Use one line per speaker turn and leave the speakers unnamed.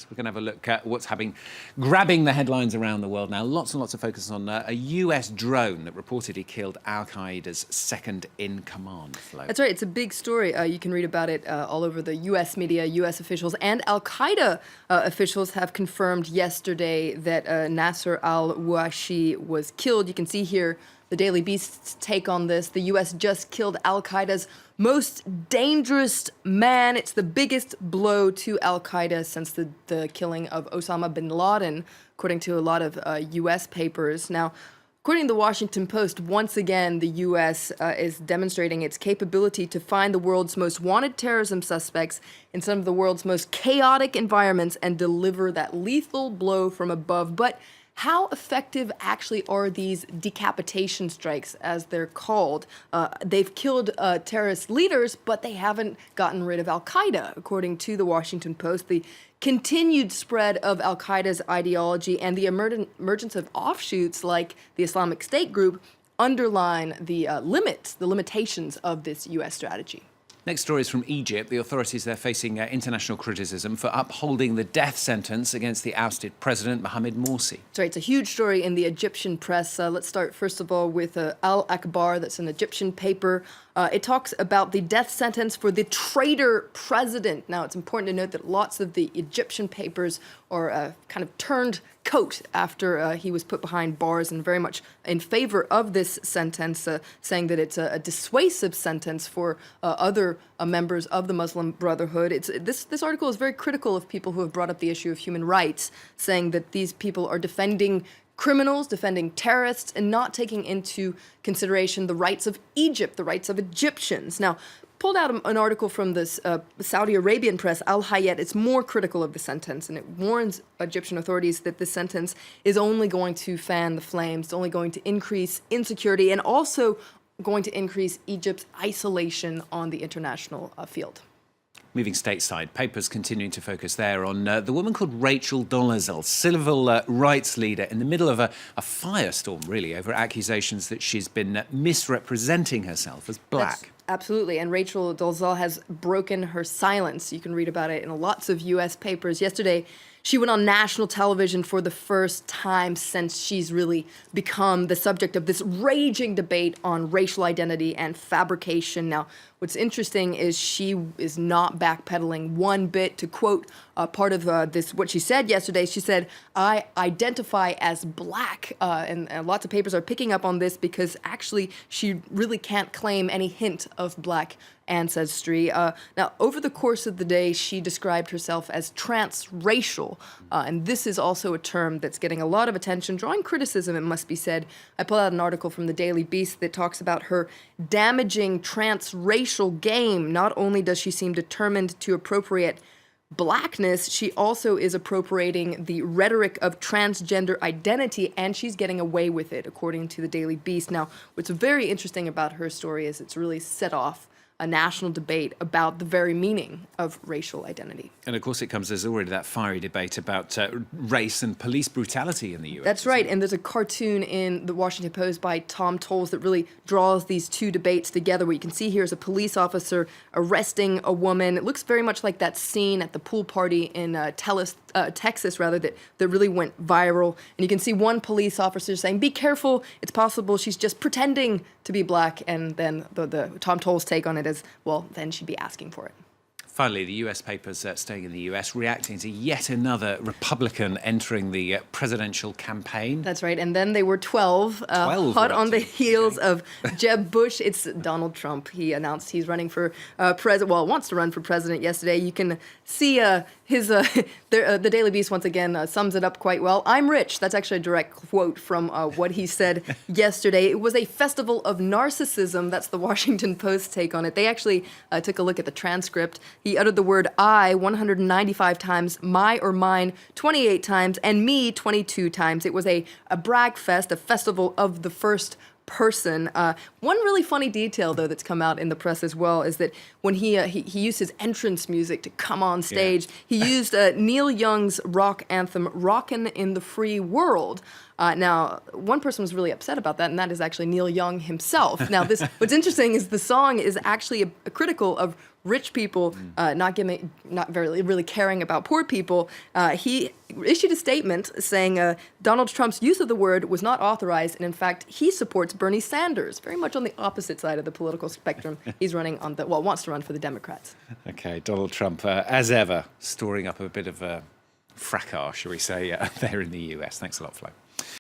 So we're going to have a look at what's grabbing the headlines around the world now. Lots and lots of focus on a US drone that reportedly killed Al-Qaeda's second-in-command float.
That's right. It's a big story. You can read about it all over the U.S. media. U.S. officials and Al-Qaeda officials have confirmed yesterday that Nasser al-Washi was killed. You can see here the Daily Beast's take on this. The U.S. just killed Al-Qaeda's most dangerous man. It's the biggest blow to Al-Qaeda since the killing of Osama bin Laden, according to a lot of U.S. papers. Now, according to the Washington Post, once again, the U.S. Is demonstrating its capability to find the world's most wanted terrorism suspects in some of the world's most chaotic environments and deliver that lethal blow from above. But how effective actually are these decapitation strikes, as they're called? They've killed terrorist leaders, but they haven't gotten rid of Al-Qaeda, according to the Washington Post. The continued spread of Al-Qaeda's ideology and the emergence of offshoots like the Islamic State group underline the limitations of this U.S. strategy.
Next story is from Egypt. The authorities there facing international criticism for upholding the death sentence against the ousted President Mohamed Morsi.
That's right. It's a huge story in the Egyptian press. Let's start, first of all, with Al Akbar. That's an Egyptian paper. It talks about the death sentence for the traitor president. Now, it's important to note that lots of the Egyptian papers are kind of turned coat after he was put behind bars and very much in favor of this sentence, saying that it's a dissuasive sentence for other members of the Muslim Brotherhood. This article is very critical of people who have brought up the issue of human rights, saying that these people are defending criminals, defending terrorists, and not taking into consideration the rights of Egypt, the rights of Egyptians. Now, pulled out an article from this Saudi Arabian press, Al Hayat. It's more critical of the sentence, and it warns Egyptian authorities that this sentence is only going to fan the flames, it's only going to increase insecurity, and also going to increase Egypt's isolation on the international field.
Moving stateside, papers continuing to focus there on the woman called Rachel Dolezal, civil rights leader, in the middle of a firestorm, really, over accusations that she's been misrepresenting herself as black.
Absolutely, and Rachel Dolezal has broken her silence. You can read about it in lots of U.S. papers. Yesterday, she went on national television for the first time since she's really become the subject of this raging debate on racial identity and fabrication. Now, what's interesting is she is not backpedaling one bit. To quote part of what she said yesterday, she said, "I identify as black," and lots of papers are picking up on this because actually she really can't claim any hint of black ancestry. Now, over the course of the day, she described herself as transracial, and this is also a term that's getting a lot of attention, drawing criticism, it must be said. I pulled out an article from the Daily Beast that talks about her damaging transracial game. Not only does she seem determined to appropriate blackness, she also is appropriating the rhetoric of transgender identity, and she's getting away with it, according to the Daily Beast. Now, what's very interesting about her story is it's really set off a national debate about the very meaning of racial identity.
And of course, it comes, there's already that fiery debate about race and police brutality in the US.
That's right, and there's a cartoon in the Washington Post by Tom Tolles that really draws these two debates together. What you can see here is a police officer arresting a woman. It looks very much like that scene at the pool party in Texas, that really went viral. And you can see one police officer saying, "Be careful, it's possible she's just pretending to be black," and then the Tom Tolles take on it is, well, then she'd be asking for it.
Finally, the US papers staying in the US, reacting to yet another Republican entering the presidential campaign.
That's right. And then they were 12 hot on the heels of Jeb Bush. It's Donald Trump. He announced he's running for wants to run for president yesterday. You can see the Daily Beast once again sums it up quite well. "I'm rich." That's actually a direct quote from what he said yesterday. It was a festival of narcissism. That's the Washington Post take on it. They actually took a look at the transcript. He uttered the word "I" 195 times, "my" or "mine" 28 times, and "me" 22 times. It was a brag fest, a festival of the first person. One really funny detail, though, that's come out in the press as well is that when he used his entrance music to come on stage, he used Neil Young's rock anthem, "Rockin' in the Free World." Now, one person was really upset about that, and that is actually Neil Young himself. Now, what's interesting is the song is actually a critical of rich people not really caring about poor people. He issued a statement saying Donald Trump's use of the word was not authorized, and in fact, he supports Bernie Sanders, very much on the opposite side of the political spectrum. He's running on wants to run for the Democrats.
Okay, Donald Trump, as ever, storing up a bit of a fracas, shall we say, there in the US. Thanks a lot, Flo.